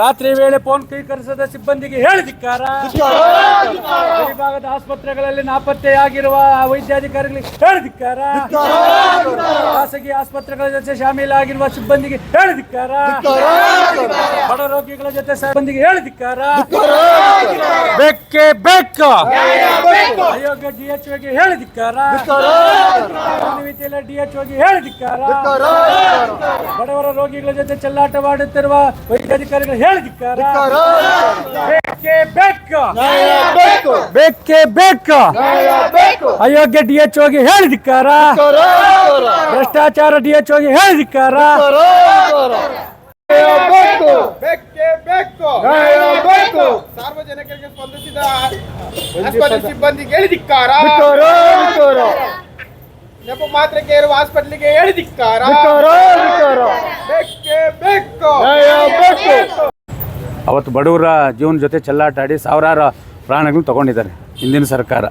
ರಾತ್ರಿ ವೇಳೆ ಫೋನ್ ಸ್ವೀಕರಿಸದ ಸಿಬ್ಬಂದಿಗೆ ಹೇಳಿದಿಕ್ಕಾರ. ಗಡಿಭಾಗದ ಆಸ್ಪತ್ರೆಗಳಲ್ಲಿ ನಾಪತ್ತೆಯಾಗಿರುವ ವೈದ್ಯಾಧಿಕಾರಿಗಳಿಗೆ ಹೇಳಿದಿಕ್ಕಾರ. ಖಾಸಗಿ ಆಸ್ಪತ್ರೆಗಳ ಜೊತೆ ಶಾಮೀಲಾಗಿರುವ ಸಿಬ್ಬಂದಿಗೆ ಹೇಳಿದಿಕ್ಕಾರ. ಬಡ ರೋಗಿಗಳ ಜೊತೆ ಸಿಬ್ಬಂದಿಗೆ ಹೇಳಿದಿಕ್ಕಾರ. ಬೇಕೇ ಬೇಕು. ಅಯೋಗ್ಯ DHOಗೆ ಹೇಳಿದಿಕ್ಕಾರ. DHOಗೆ ಹೇಳಿದಿಕ್ಕಾರ. ಬಡವರ ರೋಗಿಗಳ ಜೊತೆ ಚೆಲ್ಲಾಟವಾಡುತ್ತಿರುವ ವೈದ್ಯಾಧಿಕಾರಿಗಳು ಹೇಳಿದಿಕ್ಕಾರ. ಬೇಕೇ ಬೇಕು. ಬೇಕೇ ಬೇಕು. ಅಯೋಗ್ಯ DHOಗೆ ಹೇಳಿದಿಕ್ಕಾರ. ಭ್ರಷ್ಟಾಚಾರ DHOಗೆ ಹೇಳಿದಿಕ್ಕಾರ. ಸಾರ್ವಜನಿಕರಿಗೆ ಸ್ಪಂದಿಸಿದ ಆಸ್ಪತ್ರೆ ಸಿಬ್ಬಂದಿಗೆ ಹೇಳಿದಿಕ್ಕಾರ. ನೆಪ ಮಾತ್ರಕ್ಕೆ ಇರುವ ಹಾಸ್ಪಿಟಲ್ಗೆ ಹೇಳಿದಿಕ್ಕಾರ. ಅವತ್ತು ಬಡವರ ಜೀವನ ಜೊತೆ ಚೆಲ್ಲಾಟಾಡಿ ಸಾವಿರಾರು ಪ್ರಾಣಗಳನ್ನು ತಗೊಂಡಿದ್ದಾರೆ ಹಿಂದಿನ ಸರ್ಕಾರ.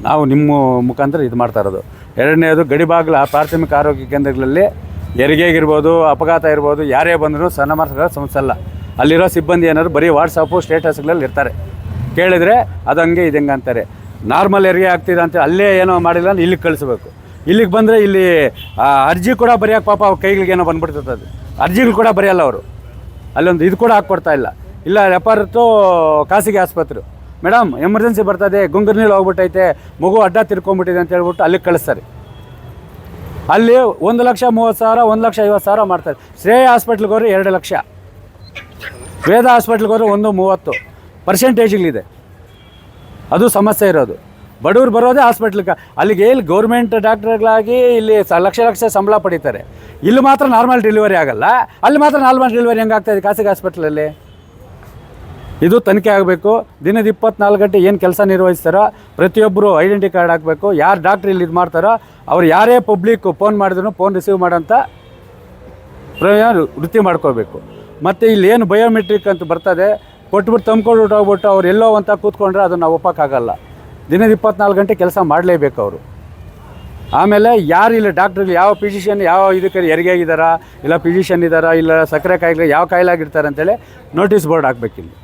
ನಾವು ನಿಮ್ಮ ಮುಖಾಂತರ ಇದು ಮಾಡ್ತಾ ಇರೋದು. ಎರಡನೇದು ಗಡಿಭಾಗಲ ಪ್ರಾಥಮಿಕ ಆರೋಗ್ಯ ಕೇಂದ್ರಗಳಲ್ಲಿ ಹೆರಿಗೆಗಿರ್ಬೋದು, ಅಪಘಾತ ಇರ್ಬೋದು, ಯಾರೇ ಬಂದರೂ ಸಣ್ಣ ಮಾರ್ಗಗಳ ಸಮಸ್ಯೆ. ಅಲ್ಲಿರೋ ಸಿಬ್ಬಂದಿ ಏನಾದ್ರು ಬರೀ ವಾಟ್ಸಪ್ಪು ಸ್ಟೇಟಸ್ಗಳಲ್ಲಿ ಇರ್ತಾರೆ. ಕೇಳಿದರೆ ಅದು ಹಂಗೆ ಇದಂಗೆ ಅಂತಾರೆ. ನಾರ್ಮಲ್ ಹೆರಿಗೆ ಆಗ್ತಿದೆ ಅಂತ ಅಲ್ಲೇ ಏನೋ ಮಾಡಿಲ್ಲ ಅಂದ್ರೆ ಇಲ್ಲಿಗೆ ಕಳಿಸ್ಬೇಕು. ಇಲ್ಲಿಗೆ ಬಂದರೆ ಇಲ್ಲಿ ಅರ್ಜಿ ಕೂಡ ಬರೆಯೋಕೆ ಪಾಪ ಅವ್ರ ಕೈಗಳಿಗೇನೋ ಬಂದ್ಬಿಡ್ತದೆ. ಅದು ಅರ್ಜಿಗಳು ಕೂಡ ಬರೆಯಲ್ಲ ಅವರು. ಅಲ್ಲೊಂದು ಇದು ಕೂಡ ಹಾಕ್ಕೊಡ್ತಾ ಇಲ್ಲ ರೆಫರ್ತು ಖಾಸಗಿ ಆಸ್ಪತ್ರೆ. ಮೇಡಮ್ ಎಮರ್ಜೆನ್ಸಿ ಬರ್ತದೆ, ಗುಂಗುರ್ನೀರು ಹೋಗ್ಬಿಟ್ಟೈತೆ, ಮಗು ಅಡ್ಡ ತಿರ್ಕೊಂಡ್ಬಿಟ್ಟಿದೆ ಅಂತ ಹೇಳ್ಬಿಟ್ಟು ಅಲ್ಲಿಗೆ ಕಳಿಸ್ತಾರೆ. ಅಲ್ಲಿ 1,30,000 1,50,000 ಮಾಡ್ತಾರೆ. ಶ್ರೇಯ ಹಾಸ್ಪಿಟ್ಲಿಗೆ ಹೋದ್ರೆ 2 ಲಕ್ಷ, ವೇದ ಹಾಸ್ಪಿಟ್ಲಿಗೆ ಹೋದ್ರೆ 1.30% ಅದು ಸಮಸ್ಯೆ ಇರೋದು. ಬಡವ್ರು ಬರೋದೇ ಹಾಸ್ಪಿಟ್ಲಿಗೆ. ಅಲ್ಲಿಗೆ ಇಲ್ಲಿ ಗೌರ್ಮೆಂಟ್ ಡಾಕ್ಟರ್ಗಳಾಗಿ ಇಲ್ಲಿ ಲಕ್ಷ ಸಂಬಳ ಪಡೀತಾರೆ. ಇಲ್ಲಿ ಮಾತ್ರ ನಾರ್ಮಲ್ ಡೆಲಿವರಿ ಆಗಲ್ಲ. ಅಲ್ಲಿ ಮಾತ್ರ ನಾರ್ಮಲ್ ಡೆಲಿವರಿ ಹೆಂಗಾಗ್ತಾಯಿದೆ ಖಾಸಗಿ ಹಾಸ್ಪಿಟ್ಲಲ್ಲಿ? ಇದು ತನಿಖೆ ಆಗಬೇಕು. ದಿನದ 24 ಗಂಟೆ ಏನು ಕೆಲಸ ನಿರ್ವಹಿಸ್ತಾರೋ ಪ್ರತಿಯೊಬ್ಬರು ಐಡೆಂಟಿ ಕಾರ್ಡ್ ಹಾಕಬೇಕು. ಯಾರು ಡಾಕ್ಟ್ರ್ ಇಲ್ಲಿ ಇದು ಮಾಡ್ತಾರೋ ಅವ್ರು ಯಾರೇ ಪಬ್ಲಿಕ್ ಫೋನ್ ಮಾಡಿದ್ರು ಫೋನ್ ರಿಸೀವ್ ಮಾಡೋಂಥ ವೃತ್ತಿ ಮಾಡ್ಕೋಬೇಕು. ಮತ್ತು ಇಲ್ಲಿ ಏನು ಬಯೋಮೆಟ್ರಿಕ್ ಅಂತ ಬರ್ತದೆ, ಕೊಟ್ಬಿಟ್ಟು ತಂದ್ಕೊಂಡು ಹೋಗ್ಬಿಟ್ಟು ಅವ್ರು ಎಲ್ಲೋ ಅಂತ ಕೂತ್ಕೊಂಡ್ರೆ ಅದನ್ನು ನಾವು ಒಪ್ಪಕ್ಕಾಗಲ್ಲ. ದಿನದ 24 ಗಂಟೆ ಕೆಲಸ ಮಾಡಲೇಬೇಕು ಅವರು. ಆಮೇಲೆ ಯಾರು ಇಲ್ಲ ಡಾಕ್ಟ್ರಲ್ಲಿ ಯಾವ ಫಿಸಿಷಿಯನ್ ಯಾವ ಇದಕ್ಕೆ ಹೆರಿಗೆ ಆಗಿದ್ದಾರಾ, ಇಲ್ಲ ಫಿಸಿಷಿಯನ್ ಇದ್ದಾರಾ, ಇಲ್ಲ ಸಕ್ಕರೆ ಕಾಯಿಲೆ ಯಾವ ಕಾಯಿಲೆ ಆಗಿರ್ತಾರೆ ಅಂತೇಳಿ ನೋಟಿಸ್ ಬೋರ್ಡ್ ಹಾಕ್ಬೇಕಿಲ್ಲಿ.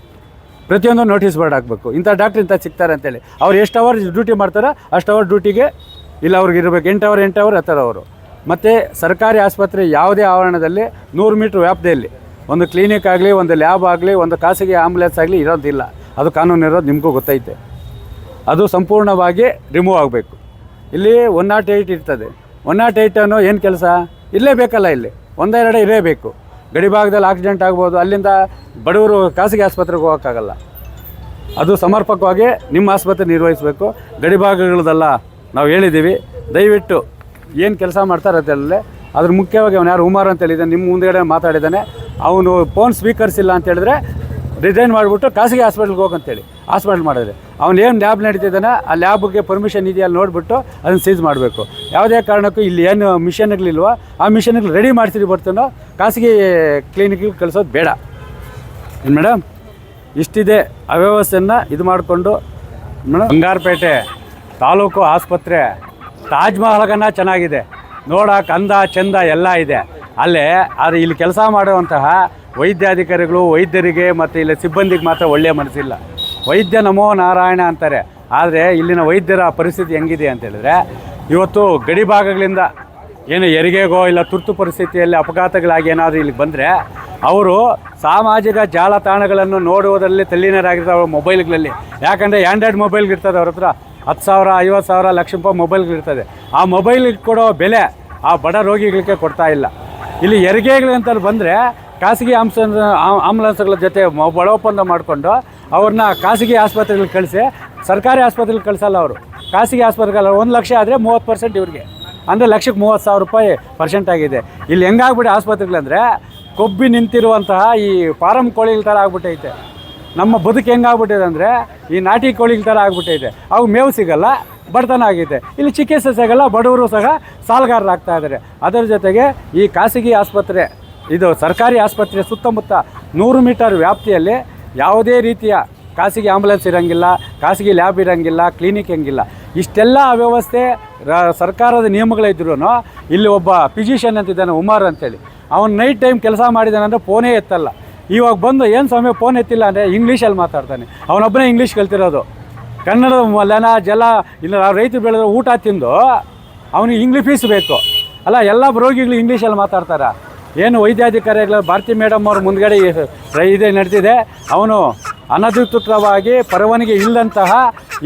ಪ್ರತಿಯೊಂದು ನೋಟಿಸ್ ಬೋರ್ಡ್ ಹಾಕಬೇಕು. ಇಂಥ ಡಾಕ್ಟ್ರ್ ಇಂಥ ಸಿಗ್ತಾರೆ ಅಂತೇಳಿ. ಅವ್ರು ಎಷ್ಟು ಅವರ್ ಡ್ಯೂಟಿ ಮಾಡ್ತಾರೋ ಅಷ್ಟು ಅವರ್ ಡ್ಯೂಟಿಗೆ ಇಲ್ಲ ಅವ್ರಿಗೆ ಇರಬೇಕು. 8 ಅವರ್ ಹತ್ತಾರೆ ಅವರು. ಮತ್ತು ಸರ್ಕಾರಿ ಆಸ್ಪತ್ರೆ ಯಾವುದೇ ಆವರಣದಲ್ಲಿ 100 ಮೀಟ್ರ್ ವ್ಯಾಪ್ತಿಯಲ್ಲಿ ಒಂದು ಕ್ಲಿನಿಕ್ ಆಗಲಿ, ಒಂದು ಲ್ಯಾಬ್ ಆಗಲಿ, ಒಂದು ಖಾಸಗಿ ಆಂಬುಲೆನ್ಸ್ ಆಗಲಿ ಇರೋದಿಲ್ಲ. ಅದು ಕಾನೂನು ಇರೋದು ನಿಮಗೂ ಗೊತ್ತೈತೆ. ಅದು ಸಂಪೂರ್ಣವಾಗಿ ರಿಮೂವ್ ಆಗಬೇಕು. ಇಲ್ಲಿ 108 ಇರ್ತದೆ. 108 ಅನ್ನೋ ಏನು ಕೆಲಸ ಇರಲೇಬೇಕಲ್ಲ. ಇಲ್ಲಿ 1-2 ಇರಲೇಬೇಕು. ಗಡಿಭಾಗದಲ್ಲಿ ಆಕ್ಸಿಡೆಂಟ್ ಆಗ್ಬೋದು, ಅಲ್ಲಿಂದ ಬಡವರು ಖಾಸಗಿ ಆಸ್ಪತ್ರೆಗೆ ಹೋಗೋಕ್ಕಾಗಲ್ಲ. ಅದು ಸಮರ್ಪಕವಾಗಿ ನಿಮ್ಮ ಆಸ್ಪತ್ರೆ ನಿರ್ವಹಿಸಬೇಕು. ಗಡಿಭಾಗಗಳದೆಲ್ಲ ನಾವು ಹೇಳಿದ್ದೀವಿ. ದಯವಿಟ್ಟು ಏನು ಕೆಲಸ ಮಾಡ್ತಾರೆ ಅದಲ್ಲೇ ಅದ್ರ ಮುಖ್ಯವಾಗಿ ಅವನು ಯಾರು ಉಮಾರ್ ಅಂತ ಹೇಳಿದ್ದಾನೆ, ನಿಮ್ಮ ಮುಂದೆಗಡೆ ಮಾತಾಡಿದ್ದಾನೆ. ಅವನು ಫೋನ್ ಸ್ವೀಕರಿಸಿಲ್ಲ ಅಂತ ಹೇಳಿದ್ರೆ ರಿಸೈನ್ ಮಾಡಿಬಿಟ್ಟು ಖಾಸಗಿ ಹಾಸ್ಪಿಟ್ಲ್ಗೆ ಹೋಗಂತೇಳಿ ಹಾಸ್ಪಿಟ್ಲ್ ಮಾಡಿದ್ರೆ ಅವ್ನು ಏನು ಲ್ಯಾಬ್ ನಡೀತಿದ್ದಾನೆ ಆ ಲ್ಯಾಬ್ಗೆ ಪರ್ಮಿಷನ್ ಇದೆಯಾ ಅಲ್ಲಿ ನೋಡಿಬಿಟ್ಟು ಅದನ್ನು ಸೀಸ್ ಮಾಡಬೇಕು. ಯಾವುದೇ ಕಾರಣಕ್ಕೂ ಇಲ್ಲಿ ಏನು ಮಿಷನ್ಗಳಿಲ್ವೋ ಆ ಮಿಷನ್ಗಳು ರೆಡಿ ಮಾಡ್ತೀರಿ ಬರ್ತಾನೋ ಖಾಸಗಿ ಕ್ಲಿನಿಕ್ಗೆ ಕಳಿಸೋದು ಬೇಡ. ಏನು ಮೇಡಮ್, ಇಷ್ಟಿದೆ ಅವ್ಯವಸ್ಥೆಯನ್ನು ಇದು ಮಾಡಿಕೊಂಡು ಮೇಡಮ್. ಬಂಗಾರಪೇಟೆ ತಾಲೂಕು ಆಸ್ಪತ್ರೆ ತಾಜ್ ಮಹಲ್ಗನ್ನ ಚೆನ್ನಾಗಿದೆ, ನೋಡೋಕೆ ಅಂದ ಚಂದ ಎಲ್ಲ ಇದೆ ಅಲ್ಲೇ. ಆದರೆ ಇಲ್ಲಿ ಕೆಲಸ ಮಾಡುವಂತಹ ವೈದ್ಯಾಧಿಕಾರಿಗಳು ವೈದ್ಯರಿಗೆ ಮತ್ತು ಇಲ್ಲಿ ಸಿಬ್ಬಂದಿಗೆ ಮಾತ್ರ ಒಳ್ಳೆಯ ಮನಸ್ಸಿಲ್ಲ. ವೈದ್ಯ ನಮೋ ನಾರಾಯಣ ಅಂತಾರೆ. ಆದರೆ ಇಲ್ಲಿನ ವೈದ್ಯರ ಪರಿಸ್ಥಿತಿ ಹೆಂಗಿದೆ ಅಂತ ಹೇಳಿದ್ರೆ, ಇವತ್ತು ಗಡಿ ಭಾಗಗಳಿಂದ ಏನು ಹೆರಿಗೆಗೋ ಇಲ್ಲ ತುರ್ತು ಪರಿಸ್ಥಿತಿಯಲ್ಲಿ ಅಪಘಾತಗಳಾಗಿ ಏನಾದರೂ ಇಲ್ಲಿಗೆ ಬಂದರೆ ಅವರು ಸಾಮಾಜಿಕ ಜಾಲತಾಣಗಳನ್ನು ನೋಡುವುದರಲ್ಲಿ ತಲ್ಲೀನರಾಗಿರ್ತಾರೆ ಅವ್ರ ಮೊಬೈಲ್ಗಳಲ್ಲಿ. ಯಾಕಂದರೆ ಆ್ಯಂಡ್ರಾಯ್ಡ್ ಮೊಬೈಲ್ಗಿರ್ತದೆ ಅವ್ರ ಹತ್ರ 10,000 50,000 ಲಕ್ಷ ರೂಪಾಯಿ ಮೊಬೈಲ್ಗಳಿರ್ತದೆ. ಆ ಮೊಬೈಲಿಗೆ ಕೊಡೋ ಬೆಲೆ ಆ ಬಡ ರೋಗಿಗಳಿಗೆ ಕೊಡ್ತಾ ಇಲ್ಲ. ಇಲ್ಲಿ ಹೆರಿಗೆಗಳಂತ ಬಂದರೆ ಖಾಸಗಿ ಆಂಬುಲೆನ್ಸ್ಗಳ ಜೊತೆ ಒಪ್ಪಂದ ಮಾಡಿಕೊಂಡು ಅವ್ರನ್ನ ಖಾಸಗಿ ಆಸ್ಪತ್ರೆಗಳಿಗೆ ಕಳಿಸಿ ಸರ್ಕಾರಿ ಆಸ್ಪತ್ರೆಗೆ ಕಳಿಸಲ್ಲ ಅವರು. ಖಾಸಗಿ ಆಸ್ಪತ್ರೆಗಳ 1 ಲಕ್ಷ ಆದರೆ 30% ಇವ್ರಿಗೆ, ಅಂದರೆ ಲಕ್ಷಕ್ಕೆ 30,000 ರೂಪಾಯಿ ಪರ್ಸೆಂಟ್ ಆಗಿದೆ. ಇಲ್ಲಿ ಹೆಂಗಾಗ್ಬಿಟ್ಟು ಆಸ್ಪತ್ರೆಗಳಂದರೆ ಕೊಬ್ಬಿ ನಿಂತಿರುವಂತಹ ಈ ಫಾರಮ್ ಕೋಳಿಗಳ ಥರ ಆಗ್ಬಿಟ್ಟೈತೆ. ನಮ್ಮ ಬದುಕು ಹೆಂಗಾಗ್ಬಿಟ್ಟಿದೆ ಅಂದರೆ ಈ ನಾಟಿ ಕೋಳಿಗಳ ಥರ ಆಗ್ಬಿಟ್ಟೈತೆ. ಅವು ಮೇವು ಸಿಗಲ್ಲ, ಬಡತನ ಆಗಿದೆ. ಇಲ್ಲಿ ಚಿಕಿತ್ಸೆ ಸಿಗಲ್ಲ, ಬಡವರು ಸಹ ಸಾಲಗಾರರಾಗ್ತಾ ಇದ್ದಾರೆ. ಅದರ ಜೊತೆಗೆ ಈ ಖಾಸಗಿ ಆಸ್ಪತ್ರೆ ಇದು ಸರ್ಕಾರಿ ಆಸ್ಪತ್ರೆ ಸುತ್ತಮುತ್ತ 100 ಮೀಟರ್ ವ್ಯಾಪ್ತಿಯಲ್ಲಿ ಯಾವುದೇ ರೀತಿಯ ಖಾಸಗಿ ಆಂಬುಲೆನ್ಸ್ ಇರೋಂಗಿಲ್ಲ, ಖಾಸಗಿ ಲ್ಯಾಬ್ ಇರೋಂಗಿಲ್ಲ, ಕ್ಲಿನಿಕ್ ಹೆಂಗಿಲ್ಲ. ಇಷ್ಟೆಲ್ಲ ವ್ಯವಸ್ಥೆ ಸರ್ಕಾರದ ನಿಯಮಗಳಿದ್ರೂ ಇಲ್ಲಿ ಒಬ್ಬ ಫಿಸಿಷಿಯನ್ ಅಂತಿದ್ದಾನೆ ಉಮಾರ್ ಅಂತೇಳಿ, ಅವನು ನೈಟ್ ಟೈಮ್ ಕೆಲಸ ಮಾಡಿದ್ದಾನೆ ಅಂದರೆ ಫೋನೇ ಎತ್ತಲ್ಲ. ಇವಾಗ ಬಂದು ಏನು ಸ್ವಾಮಿ ಫೋನ್ ಎತ್ತಿಲ್ಲ ಅಂದರೆ ಇಂಗ್ಲೀಷಲ್ಲಿ ಮಾತಾಡ್ತಾನೆ. ಅವನೊಬ್ಬನೇ ಇಂಗ್ಲೀಷ್ ಕಲ್ತಿರೋದು. ಕನ್ನಡದ ಲನ ಜಲ ಇಲ್ಲ ರೈತರು ಬೆಳೆದ್ರೆ ಊಟ ತಿಂದು ಅವನಿಗೆ ಇಂಗ್ಲೀಷ್ ಫೀಸ್ ಬೇಕು ಅಲ್ಲ. ಎಲ್ಲ ರೋಗಿಗಳು ಇಂಗ್ಲೀಷಲ್ಲಿ ಮಾತಾಡ್ತಾರೆ. ಏನು ವೈದ್ಯಾಧಿಕಾರಿಗಳ ಭಾರತಿ ಮೇಡಮ್ ಅವ್ರ ಮುಂದ್ಗಡೆ ಇದೇ ನಡೆದಿದೆ. ಅವನು ಅನಧಿಕೃತವಾಗಿ ಪರವಾನಗಿ ಇಲ್ಲದಂತಹ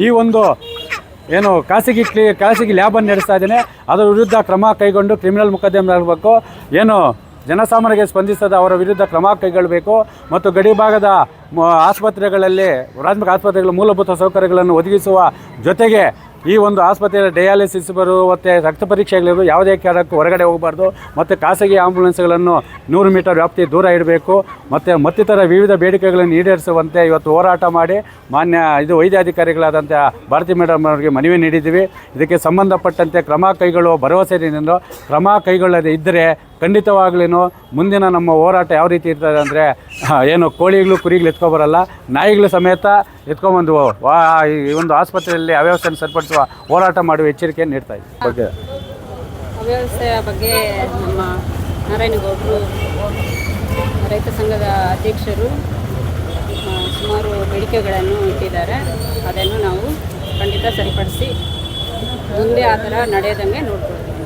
ಈ ಒಂದು ಏನು ಖಾಸಗಿ ಲ್ಯಾಬನ್ನು ನಡೆಸ್ತಾ ಇದ್ದಾನೆ. ಅದರ ವಿರುದ್ಧ ಕ್ರಮ ಕೈಗೊಂಡು ಕ್ರಿಮಿನಲ್ ಮೊಕದ್ದಮೆ ಆಗಬೇಕು. ಏನು ಜನಸಾಮಾನ್ಯರಿಗೆ ಸ್ಪಂದಿಸದ ಅವರ ವಿರುದ್ಧ ಕ್ರಮ ಕೈಗೊಳ್ಳಬೇಕು. ಮತ್ತು ಗಡಿ ಭಾಗದ ಆಸ್ಪತ್ರೆಗಳಲ್ಲಿ ಪ್ರಾಥಮಿಕ ಆಸ್ಪತ್ರೆಗಳ ಮೂಲಭೂತ ಸೌಕರ್ಯಗಳನ್ನು ಒದಗಿಸುವ ಜೊತೆಗೆ ಈ ಒಂದು ಆಸ್ಪತ್ರೆಯಲ್ಲಿ ಡಯಾಲಿಸಿಸ್ ಮತ್ತು ರಕ್ತ ಪರೀಕ್ಷೆಗಳಿರು ಯಾವುದೇ ಕಾರಣಕ್ಕೂ ಹೊರಗಡೆ ಹೋಗಬಾರ್ದು. ಮತ್ತು ಖಾಸಗಿ ಆಂಬುಲೆನ್ಸ್ಗಳನ್ನು 100 ಮೀಟರ್ ವ್ಯಾಪ್ತಿ ದೂರ ಇಡಬೇಕು. ಮತ್ತು ಮತ್ತಿತರ ವಿವಿಧ ಬೇಡಿಕೆಗಳನ್ನು ಈಡೇರಿಸುವಂತೆ ಇವತ್ತು ಹೋರಾಟ ಮಾಡಿ ಮಾನ್ಯ ವೈದ್ಯಾಧಿಕಾರಿಗಳಾದಂಥ ಭಾರತಿ ಮೇಡಮ್ ಅವರಿಗೆ ಮನವಿ ನೀಡಿದ್ದೀವಿ. ಇದಕ್ಕೆ ಸಂಬಂಧಪಟ್ಟಂತೆ ಕ್ರಮ ಕೈಗೊಳ್ಳುವ ಭರವಸೆ ನೀಡಿದ್ದು, ಕ್ರಮ ಕೈಗೊಳ್ಳದೇ ಇದ್ದರೆ ಖಂಡಿತವಾಗ್ಲೂ ಮುಂದಿನ ನಮ್ಮ ಹೋರಾಟ ಯಾವ ರೀತಿ ಇರ್ತದೆ ಅಂದರೆ ಏನು ಕೋಳಿಗಳು ಕುರಿಗಳು ಎತ್ಕೊಬರಲ್ಲ, ನಾಯಿಗಳು ಸಮೇತ ಎತ್ಕೊಂಬಂದು ಈ ಒಂದು ಆಸ್ಪತ್ರೆಯಲ್ಲಿ ಅವ್ಯವಸ್ಥೆಯನ್ನು ಸರಿಪಡಿಸುವ ಹೋರಾಟ ಮಾಡುವ ಎಚ್ಚರಿಕೆ ನೀಡ್ತಾ ಇದ್ದೀವಿ. ಬಗ್ಗೆ ಅವ್ಯವಸ್ಥೆಯ ಬಗ್ಗೆ ನಮ್ಮ ನಾರಾಯಣಗೌಡರು ರೈತ ಸಂಘದ ಅಧ್ಯಕ್ಷರು ಸುಮಾರು ಬೇಡಿಕೆಗಳನ್ನು ಇಟ್ಟಿದ್ದಾರೆ. ಅದನ್ನು ನಾವು ಖಂಡಿತ ಸರಿಪಡಿಸಿ ಮುಂದೆ ಆ ಥರ ನಡೆಯದಂಗೆ ನೋಡ್ಕೊಳ್ತೀವಿ.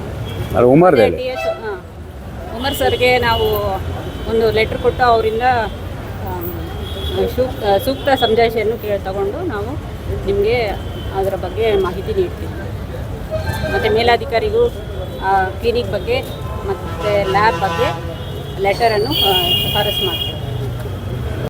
ಉಮರ್ ಸರ್ಗೆ ನಾವು ಒಂದು ಲೆಟ್ರ್ ಕೊಟ್ಟು ಅವರಿಂದ ಸೂಕ್ತ ಸಮಜಾಯಿಷೆಯನ್ನು ತಗೊಂಡು ನಾವು ನಿಮಗೆ ಅದರ ಬಗ್ಗೆ ಮಾಹಿತಿ ನೀಡ್ತೀವಿ. ಮತ್ತು ಮೇಲಾಧಿಕಾರಿಗೂ ಕ್ಲಿನಿಕ್ ಬಗ್ಗೆ ಮತ್ತು ಲ್ಯಾಬ್ ಬಗ್ಗೆ ಲೆಟರನ್ನು ಶಿಫಾರಸು ಮಾಡ್ತೀವಿ.